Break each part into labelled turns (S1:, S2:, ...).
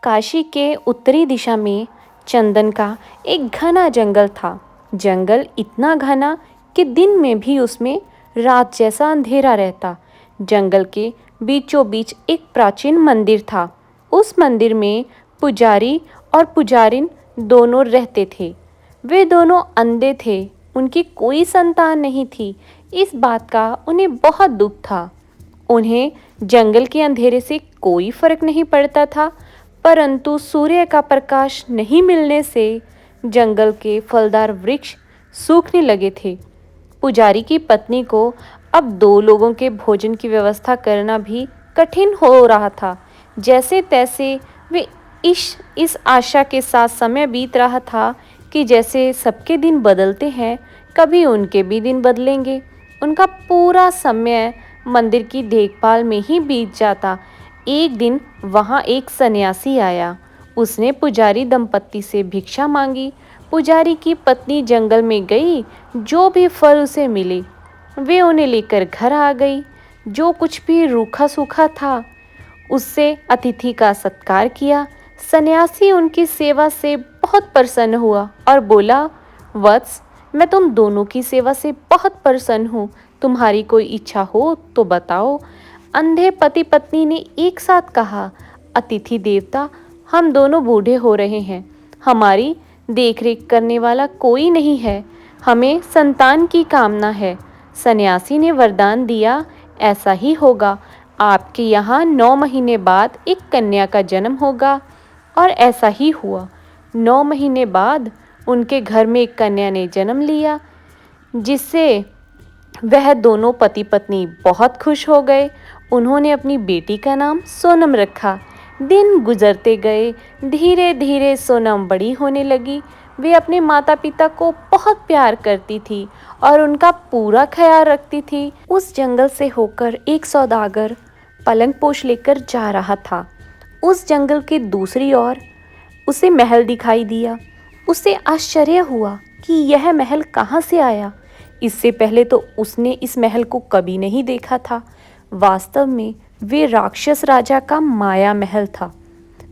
S1: काशी के उत्तरी दिशा में चंदन का एक घना जंगल था। जंगल इतना घना कि दिन में भी उसमें रात जैसा अंधेरा रहता। जंगल के बीचों बीच एक प्राचीन मंदिर था। उस मंदिर में पुजारी और पुजारिन दोनों रहते थे। वे दोनों अंधे थे, उनकी कोई संतान नहीं थी। इस बात का उन्हें बहुत दुख था। उन्हें जंगल के अंधेरे से कोई फर्क नहीं पड़ता था, परंतु सूर्य का प्रकाश नहीं मिलने से जंगल के फलदार वृक्ष सूखने लगे थे। पुजारी की पत्नी को अब दो लोगों के भोजन की व्यवस्था करना भी कठिन हो रहा था। जैसे तैसे वे इस आशा के साथ समय बीत रहा था कि जैसे सबके दिन बदलते हैं, कभी उनके भी दिन बदलेंगे। उनका पूरा समय मंदिर की देखभाल में ही बीत जाता। एक दिन वहां एक सन्यासी आया। उसने पुजारी दंपत्ति से भिक्षा मांगी। पुजारी की पत्नी जंगल में गई। जो भी फल उसे मिले वे उन्हें लेकर घर आ गई। जो कुछ भी रूखा सूखा था उससे अतिथि का सत्कार किया। सन्यासी उनकी सेवा से बहुत प्रसन्न हुआ और बोला, वत्स, मैं तुम दोनों की सेवा से बहुत प्रसन्न हूँ। तुम्हारी कोई इच्छा हो तो बताओ। अंधे पति पत्नी ने एक साथ कहा, अतिथि देवता, हम दोनों बूढ़े हो रहे हैं। हमारी देखरेख करने वाला कोई नहीं है। हमें संतान की कामना है। सन्यासी ने वरदान दिया, ऐसा ही होगा। आपके यहाँ 9 महीने बाद एक कन्या का जन्म होगा। और ऐसा ही हुआ। 9 महीने बाद उनके घर में एक कन्या ने जन्म लिया, जिससे वह दोनों पति पत्नी बहुत खुश हो गए। उन्होंने अपनी बेटी का नाम सोनम रखा। दिन गुजरते गए। धीरे धीरे सोनम बड़ी होने लगी। वे अपने माता पिता को बहुत प्यार करती थी और उनका पूरा ख्याल रखती थी। उस जंगल से होकर एक सौदागर पलंग पोश लेकर जा रहा था। उस जंगल के दूसरी ओर उसे महल दिखाई दिया। उसे आश्चर्य हुआ कि यह महल कहाँ से आया। इससे पहले तो उसने इस महल को कभी नहीं देखा था। वास्तव में वे राक्षस राजा का माया महल था।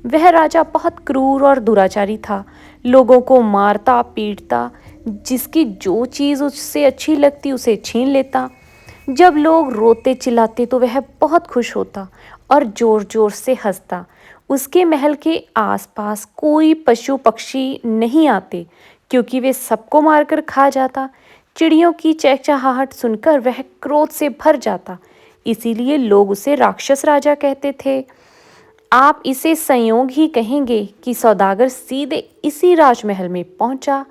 S1: वह राजा बहुत क्रूर और दुराचारी था। लोगों को मारता पीटता, जिसकी जो चीज़ उससे अच्छी लगती उसे छीन लेता। जब लोग रोते चिल्लाते तो वह बहुत खुश होता और जोर जोर से हंसता। उसके महल के आसपास कोई पशु पक्षी नहीं आते, क्योंकि वे सबको मारकर खा जाता। चिड़ियों की चहचहाहट सुनकर वह क्रोध से भर जाता। इसीलिए लोग उसे राक्षस राजा कहते थे। आप इसे संयोग ही कहेंगे कि सौदागर सीधे इसी राजमहल में पहुंचा।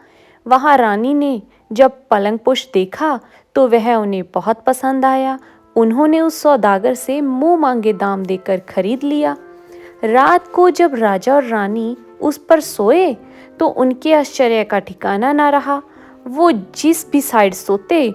S1: वहां रानी ने जब पलंगपुष देखा तो वह उन्हें बहुत पसंद आया। उन्होंने उस सौदागर से मुंह मांगे दाम देकर खरीद लिया। रात को जब राजा और रानी उस पर सोए तो उनके आश्चर्य का ठिकाना ना रहा। वो जिस भी साइड सोते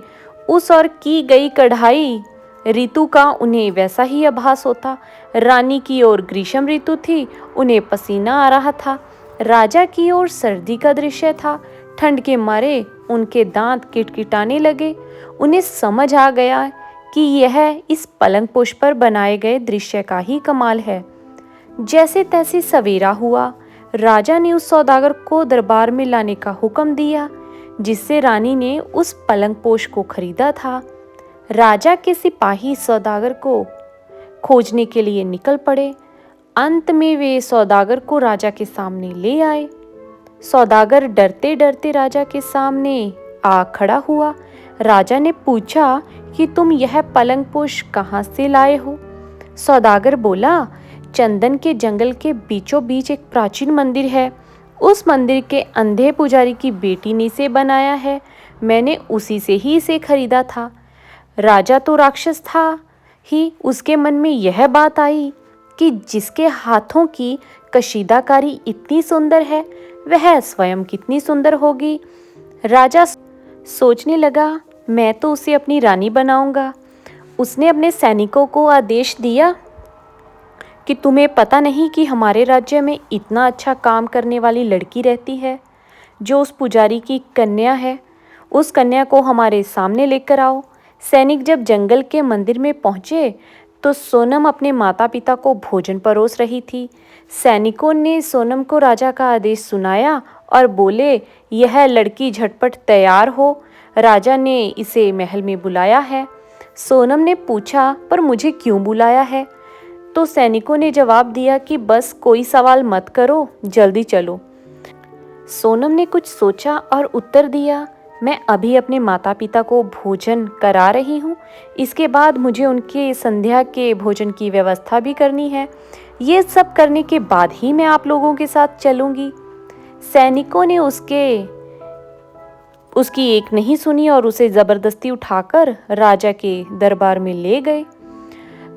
S1: उस और की गई कढ़ाई ऋतु का उन्हें वैसा ही आभास होता। रानी की ओर ग्रीष्म ऋतु थी, उन्हें पसीना आ रहा था। राजा की ओर सर्दी का दृश्य था। ठंड के मारे उनके दांत किटकिटाने लगे। उन्हें समझ आ गया कि यह इस पलंगपोश पर बनाए गए दृश्य का ही कमाल है। जैसे तैसे सवेरा हुआ। राजा ने उस सौदागर को दरबार में लाने का हुक्म दिया, जिससे रानी ने उस पलंगपोश को खरीदा था। राजा के सिपाही सौदागर को खोजने के लिए निकल पड़े। अंत में वे सौदागर को राजा के सामने ले आए। सौदागर डरते डरते राजा के सामने आ खड़ा हुआ। राजा ने पूछा कि तुम यह पलंगपोश कहाँ से लाए हो? सौदागर बोला, चंदन के जंगल के बीचों बीच एक प्राचीन मंदिर है। उस मंदिर के अंधे पुजारी की बेटी ने इसे बनाया है। मैंने उसी से ही इसे खरीदा था। राजा तो राक्षस था ही, उसके मन में यह बात आई कि जिसके हाथों की कशीदाकारी इतनी सुंदर है, वह स्वयं कितनी सुंदर होगी। राजा सोचने लगा, मैं तो उसे अपनी रानी बनाऊंगा। उसने अपने सैनिकों को आदेश दिया कि तुम्हें पता नहीं कि हमारे राज्य में इतना अच्छा काम करने वाली लड़की रहती है, जो उस पुजारी की कन्या है। उस कन्या को हमारे सामने लेकर आओ। सैनिक जब जंगल के मंदिर में पहुंचे तो सोनम अपने माता पिता को भोजन परोस रही थी। सैनिकों ने सोनम को राजा का आदेश सुनाया और बोले, यह लड़की झटपट तैयार हो, राजा ने इसे महल में बुलाया है। सोनम ने पूछा, पर मुझे क्यों बुलाया है? तो सैनिकों ने जवाब दिया कि बस कोई सवाल मत करो, जल्दी चलो। सोनम ने कुछ सोचा और उत्तर दिया, मैं अभी अपने माता पिता को भोजन करा रही हूँ, इसके बाद मुझे उनके संध्या के भोजन की व्यवस्था भी करनी है। ये सब करने के बाद ही मैं आप लोगों के साथ चलूँगी। सैनिकों ने उसकी एक नहीं सुनी और उसे ज़बरदस्ती उठाकर राजा के दरबार में ले गए।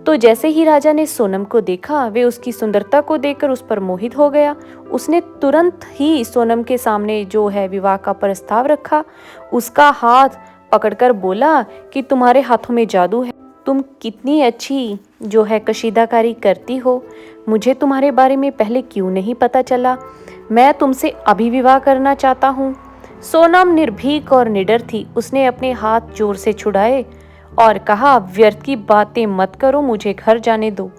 S1: तो जैसे ही राजा ने सोनम को देखा, वे उसकी सुंदरता को देखकर उस पर मोहित हो गया। उसने तुरंत ही सोनम के सामने जो है विवाह का प्रस्ताव रखा। उसका हाथ पकड़कर बोला कि तुम्हारे हाथों में जादू है, तुम कितनी अच्छी जो है कशीदाकारी करती हो, मुझे तुम्हारे बारे में पहले क्यों नहीं पता चला? मैं तुमसे अभी विवाह करना चाहता हूँ। सोनम निर्भीक और निडर थी। उसने अपने हाथ जोर से छुड़ाए और कहा, व्यर्थ की बातें मत करो, मुझे घर जाने दो।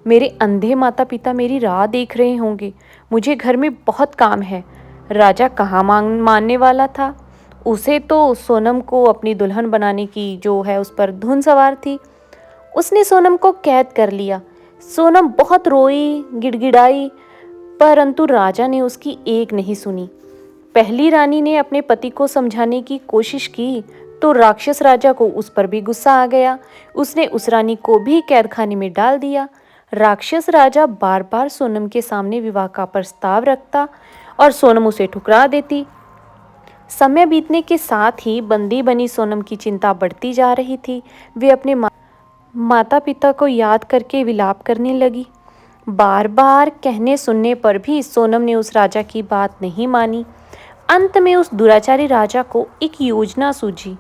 S1: मेरे अंधे माता पिता मेरी राह देख रहे होंगे, मुझे घर में बहुत काम है। राजा कहाँ मानने वाला था? उसे तो सोनम को अपनी दुल्हन बनाने की जो है उस पर धुन सवार थी। उसने सोनम को कैद कर लिया। सोनम बहुत रोई, गिड़गिड़ाई, परंतु राजा ने उसकी एक नहीं सुनी। पहली रानी ने अपने पति को समझाने की कोशिश की तो राक्षस राजा को उस पर भी गुस्सा आ गया। उसने उस रानी को भी कैदखाने में डाल दिया। राक्षस राजा बार बार सोनम के सामने विवाह का प्रस्ताव रखता और सोनम उसे ठुकरा देती। समय बीतने के साथ ही बंदी बनी सोनम की चिंता बढ़ती जा रही थी। वे अपने माता पिता को याद करके विलाप करने लगी। बार बार कहने सुनने पर भी सोनम ने उस राजा की बात नहीं मानी। अंत में उस दुराचारी राजा को एक योजना सूझी।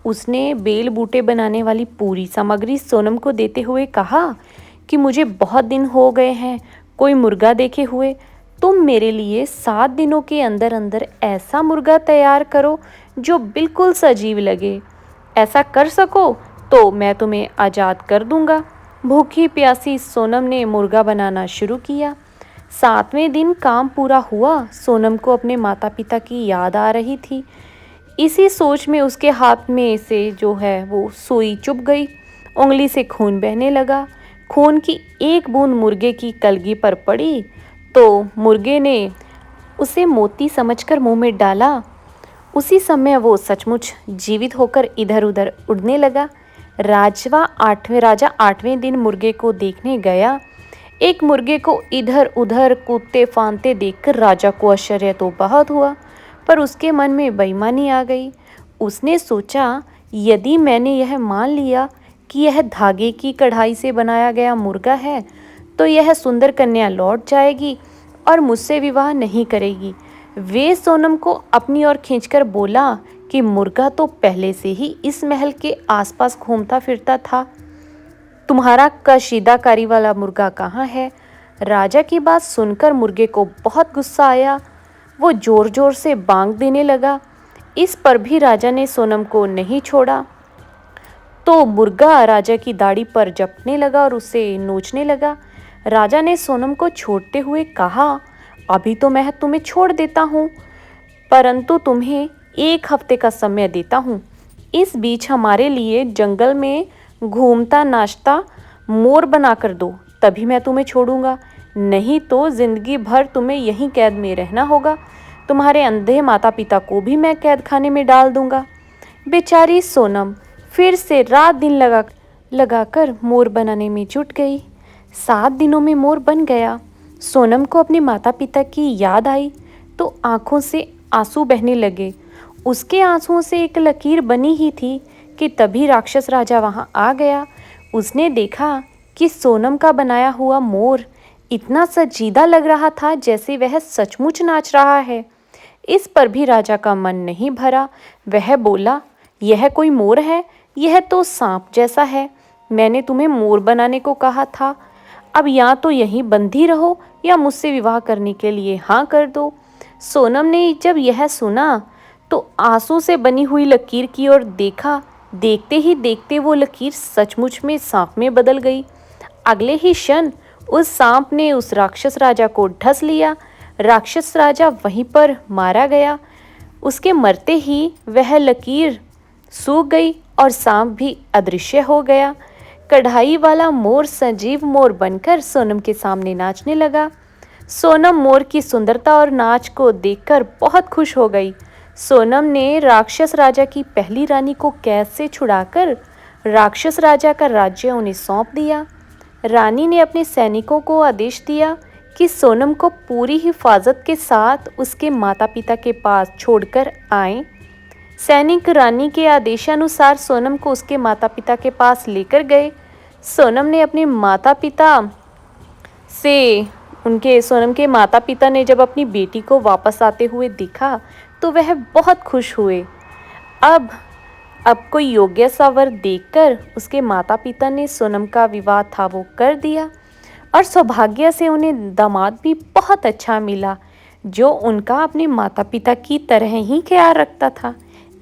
S1: उसने बेल बूटे बनाने वाली पूरी सामग्री सोनम को देते हुए कहा कि मुझे बहुत दिन हो गए हैं कोई मुर्गा देखे हुए, तुम मेरे लिए 7 दिनों के अंदर अंदर ऐसा मुर्गा तैयार करो जो बिल्कुल सजीव लगे। ऐसा कर सको तो मैं तुम्हें आज़ाद कर दूंगा। भूखी प्यासी सोनम ने मुर्गा बनाना शुरू किया। 7वें दिन काम पूरा हुआ। सोनम को अपने माता पिता की याद आ रही थी। इसी सोच में उसके हाथ में से जो है वो सुई चुभ गई। उंगली से खून बहने लगा। खून की एक बूंद मुर्गे की कलगी पर पड़ी तो मुर्गे ने उसे मोती समझकर मुंह में डाला। उसी समय वो सचमुच जीवित होकर इधर उधर उड़ने लगा। राजा 8वें दिन मुर्गे को देखने गया। एक मुर्गे को इधर उधर कूदते फांदते देखकर राजा को आश्चर्य तो बहुत हुआ, पर उसके मन में बेईमानी आ गई। उसने सोचा, यदि मैंने यह मान लिया कि यह धागे की कढ़ाई से बनाया गया मुर्गा है तो यह सुंदर कन्या लौट जाएगी और मुझसे विवाह नहीं करेगी। वे सोनम को अपनी ओर खींचकर बोला कि मुर्गा तो पहले से ही इस महल के आसपास घूमता फिरता था, तुम्हारा कशीदाकारी वाला मुर्गा कहाँ है? राजा की बात सुनकर मुर्गे को बहुत गुस्सा आया। वो जोर जोर से बांग देने लगा। इस पर भी राजा ने सोनम को नहीं छोड़ा। तो मुर्गा राजा की दाढ़ी पर जपने लगा और उसे नोचने लगा। राजा ने सोनम को छोड़ते हुए कहा, अभी तो मैं तुम्हें छोड़ देता हूँ, परंतु तुम्हें 1 हफ्ते का समय देता हूँ। इस बीच हमारे लिए जंगल में घूमता नाचता मोर बना कर दो, तभी मैं तुम्हें छोड़ूंगा, नहीं तो जिंदगी भर तुम्हें यहीं कैद में रहना होगा। तुम्हारे अंधे माता पिता को भी मैं कैद खाने में डाल दूंगा। बेचारी सोनम फिर से रात दिन लगाकर मोर बनाने में जुट गई। 7 दिनों में मोर बन गया। सोनम को अपने माता पिता की याद आई तो आंखों से आंसू बहने लगे। उसके आंसुओं से एक लकीर बनी ही थी कि तभी राक्षस राजा वहां आ गया। उसने देखा कि सोनम का बनाया हुआ मोर इतना सजीदा लग रहा था जैसे वह सचमुच नाच रहा है। इस पर भी राजा का मन नहीं भरा। वह बोला, यह कोई मोर है? यह तो सांप जैसा है। मैंने तुम्हें मोर बनाने को कहा था। अब या तो यहीं बंधी रहो या मुझसे विवाह करने के लिए हाँ कर दो। सोनम ने जब यह सुना तो आंसू से बनी हुई लकीर की ओर देखा। देखते ही देखते वो लकीर सचमुच में सांप में बदल गई। अगले ही क्षण उस सांप ने उस राक्षस राजा को ढस लिया। राक्षस राजा वहीं पर मारा गया। उसके मरते ही वह लकीर सूख गई और सांप भी अदृश्य हो गया। कढ़ाई वाला मोर सजीव मोर बनकर सोनम के सामने नाचने लगा। सोनम मोर की सुंदरता और नाच को देखकर बहुत खुश हो गई। सोनम ने राक्षस राजा की पहली रानी को कैद से छुड़ाकर राक्षस राजा का राज्य उन्हें सौंप दिया। रानी ने अपने सैनिकों को आदेश दिया कि सोनम को पूरी हिफाजत के साथ उसके माता पिता के पास छोड़कर आएं। सैनिक रानी के आदेशानुसार सोनम को उसके माता पिता के पास लेकर गए। सोनम ने अपने माता पिता से सोनम के माता पिता ने जब अपनी बेटी को वापस आते हुए देखा तो वह बहुत खुश हुए। अब कोई योग्य सा वर देखकर उसके माता पिता ने सोनम का विवाह था वो कर दिया और सौभाग्य से उन्हें दामाद भी बहुत अच्छा मिला जो उनका अपने माता पिता की तरह ही ख्याल रखता था।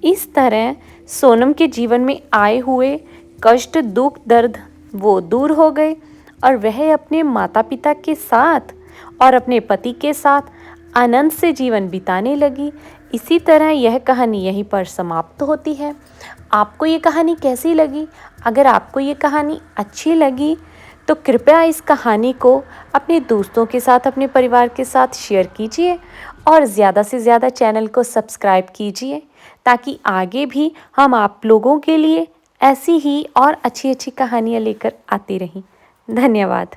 S1: इस तरह सोनम के जीवन में आए हुए कष्ट, दुख, दर्द वो दूर हो गए और वह अपने माता पिता के साथ और अपने पति के साथ आनंद से जीवन बिताने लगी। इसी तरह यह कहानी यहीं पर समाप्त होती है। आपको ये कहानी कैसी लगी? अगर आपको ये कहानी अच्छी लगी तो कृपया इस कहानी को अपने दोस्तों के साथ, अपने परिवार के साथ शेयर कीजिए और ज़्यादा से ज़्यादा चैनल को सब्सक्राइब कीजिए ताकि आगे भी हम आप लोगों के लिए ऐसी ही और अच्छी अच्छी कहानियाँ लेकर आती रहें। धन्यवाद।